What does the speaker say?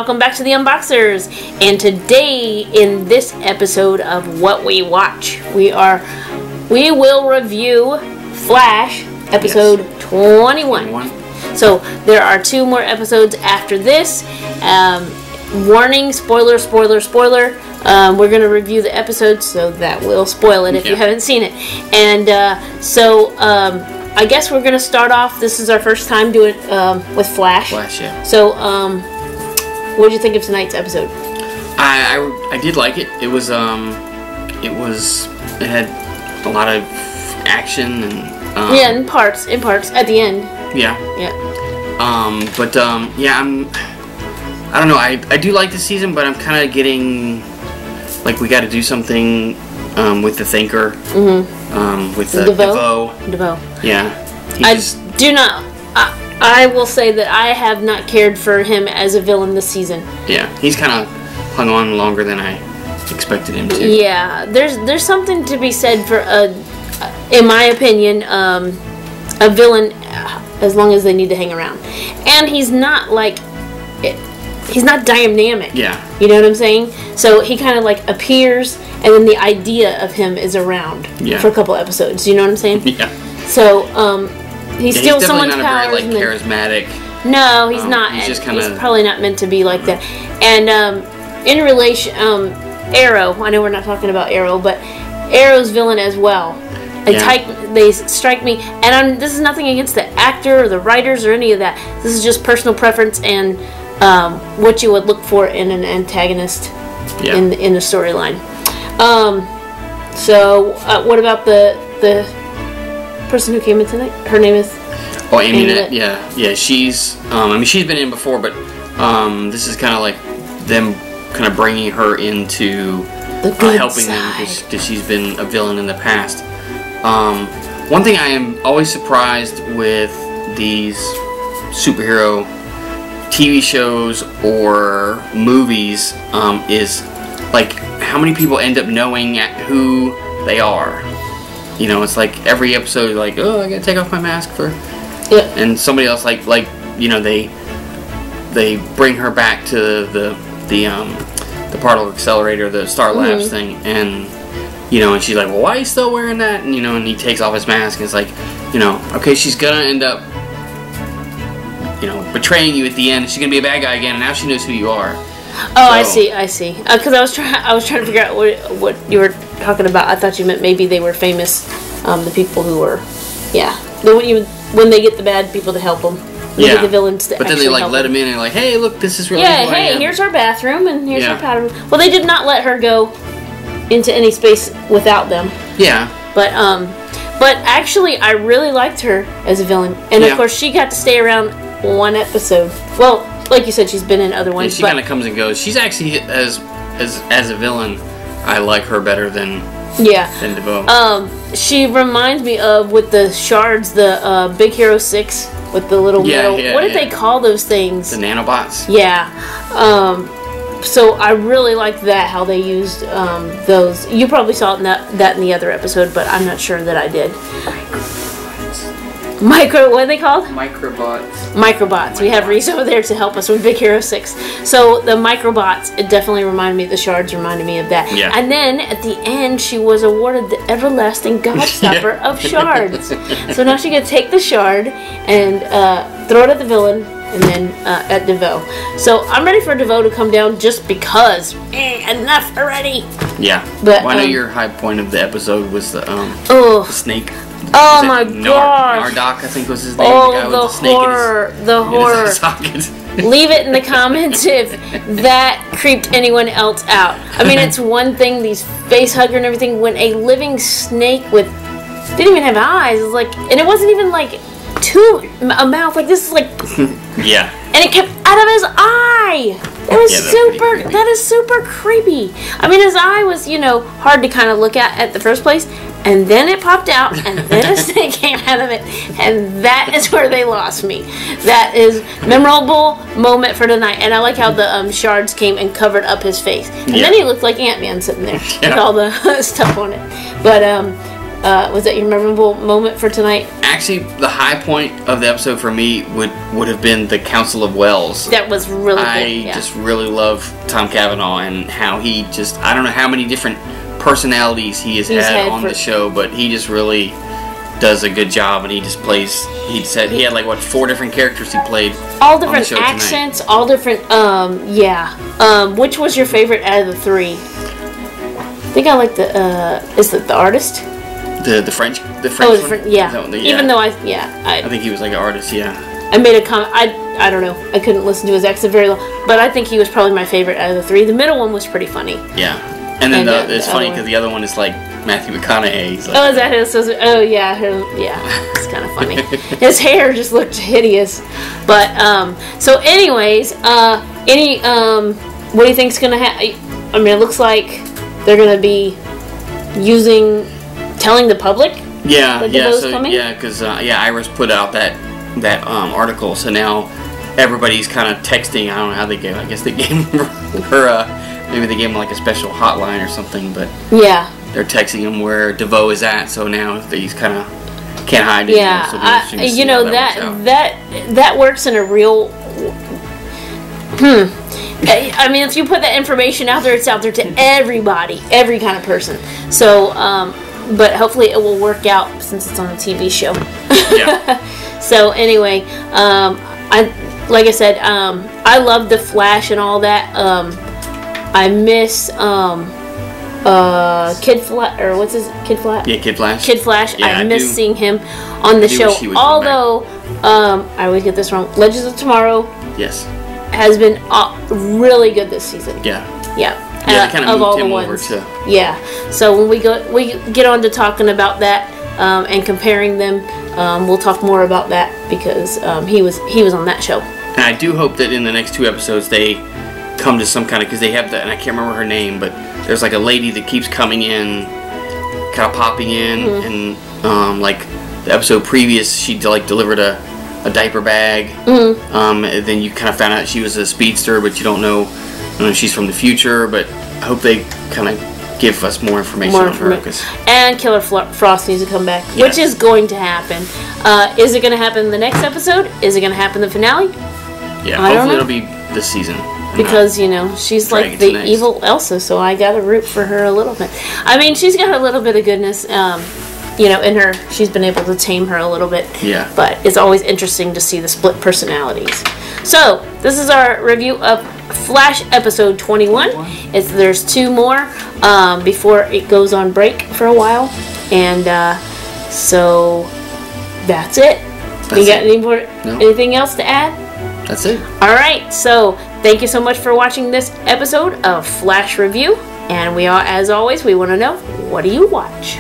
welcome back to the Unboxers. And today, in this episode of What We Watch, we will review Flash, episode 21. So, there are 2 more episodes after this. Warning, spoiler. We're going to review the episode, so that will spoil it if you haven't seen it. And I guess we're going to start off. This is our first time doing it with Flash. Yeah. So, what did you think of tonight's episode? I did like it. It had a lot of action and in parts at the end. Yeah. I don't know. I do like the season, but I'm kind of getting like we got to do something with the Thinker. With the DeVoe. Yeah. I will say that I have not cared for him as a villain this season. Yeah, he's kind of hung on longer than I expected him to. Yeah, there's something to be said for in my opinion, a villain as long as they need to hang around, and he's not dynamic. Yeah. You know what I'm saying? So he kind of like appears, and then the idea of him is around for a couple episodes. You know what I'm saying? Yeah. So he's still someone's powers. He's not a very charismatic. No, he's not. He's just he's probably not meant to be like that. And in relation, Arrow. I know we're not talking about Arrow, but Arrow's villain as well. They strike me, and this is nothing against the actor or the writers or any of that. This is just personal preference and what you would look for in an antagonist in the storyline. What about the person who came in tonight? Her name is Amy Nett. Yeah. She's she's been in before, but this is kind of like them kind of bringing her into helping them because she's been a villain in the past. One thing I am always surprised with these superhero TV shows or movies is like how many people end up knowing who they are. You know, it's like every episode, like, oh, I gotta take off my mask for, and somebody else they bring her back to the particle accelerator, the Star Labs thing, and and she's like, well, why are you still wearing that? And and he takes off his mask, and it's like, okay, she's gonna end up betraying you at the end. She's gonna be a bad guy again, and now she knows who you are. Oh, I see. Because I was trying to figure out what you were talking about. I thought you meant maybe they were famous, the people who were, when they get the bad people to help them. They get the villains to but then they let them in and like, hey, look, this is really here's our bathroom and here's our powder room. Well, they did not let her go into any space without them. Yeah. But actually, I really liked her as a villain, and of course, she got to stay around one episode. Well, like you said, she's been in other ones. Yeah, she kind of comes and goes. She's actually as a villain, I like her better than DeVoe. She reminds me of with the shards, the Big Hero 6 with the little metal. What did they call those things? The nanobots. Yeah. So I really liked that, how they used those. You probably saw that in the other episode, but I'm not sure that I did. What are they called? Microbots. We have Reese over there to help us with Big Hero 6. So the microbots, it definitely reminded me, the shards reminded me of that. Yeah. And then at the end, she was awarded the everlasting gobstopper of shards. So now she can take the shard and throw it at the villain, and then at DeVoe. So I'm ready for DeVoe to come down just because. Enough already. Yeah. But I know your high point of the episode was the snake. Oh my gosh. Nardoc, I think was his name. Oh, the horror. The horror. Leave it in the comments if that creeped anyone else out. I mean, it's one thing, these face hugger and everything, when a living snake didn't even have eyes. It was like, and it wasn't even like a mouth. Like, this is like, yeah. And it kept out of his eye. That is super creepy. I mean, his eye was, hard to kind of look at the first place. And then it popped out, and then a snake came out of it, and that is where they lost me. That is memorable moment for tonight, and I like how the shards came and covered up his face, and then he looked like Ant-Man sitting there with all the stuff on it. But Was that your memorable moment for tonight? Actually, the high point of the episode for me would have been the Council of Wells. That was really I good. just really love Tom Cavanaugh and how he just, I don't know how many different personalities he's had on the show, but he just really does a good job, and he just plays, he had like, what, 4 different characters he played. All different accents, tonight. All different, which was your favorite out of the 3? I think I like is it the artist? The French one? Yeah. Even though I think he was like an artist, yeah. I made a comment, I don't know, I couldn't listen to his accent very long, but I think he was probably my favorite out of the 3. The middle one was pretty funny. Yeah. And then it's funny because the other one is like Matthew McConaughey. Like, is that his? Oh yeah, it's kind of funny. His hair just looked hideous. But so anyways, what do you think's gonna happen? I mean, it looks like they're gonna be telling the public. Because Iris put out that article, so now everybody's kind of texting. I don't know how they gave. I guess they gave her. Maybe they gave him like a special hotline or something, but yeah, they're texting him where DeVoe is at, so now he's kind of can't hide it. Yeah, that works in a real. I mean, if you put that information out there, it's out there to everybody, every kind of person. So, but hopefully it will work out since it's on a TV show. Yeah. So anyway, like I said, I love the Flash and all that. I miss Kid Flash, or what's his Kid Flash? Yeah, Kid Flash. Kid Flash. Yeah, I miss seeing him on the show. Although I always get this wrong. Legends of Tomorrow. Yes. Has been really good this season. Yeah. Yeah. Yeah, they kind of moved him over to. Yeah. So when we get on to talking about that and comparing them, we'll talk more about that because he was on that show. And I do hope that in the next 2 episodes they come to some kind of, because they have that, and I can't remember her name, but there's like a lady that keeps coming in, kind of popping in, and like the episode previous, she like delivered a diaper bag. And then you kind of found out she was a speedster, but you don't know if she's from the future. But I hope they kind of give us more information on her. And Killer Frost needs to come back, which is going to happen. Is it going to happen in the next episode? Is it going to happen in the finale? Yeah, hopefully it'll be this season. Because, she's like the evil Elsa, so I gotta root for her a little bit. I mean, she's got a little bit of goodness, in her. She's been able to tame her a little bit. Yeah. But it's always interesting to see the split personalities. So, this is our review of Flash episode 21. There's 2 more before it goes on break for a while. And so, that's it. You got anything else to add? That's it. Alright, so thank you so much for watching this episode of Flash Review. And as always, we want to know, what do you watch?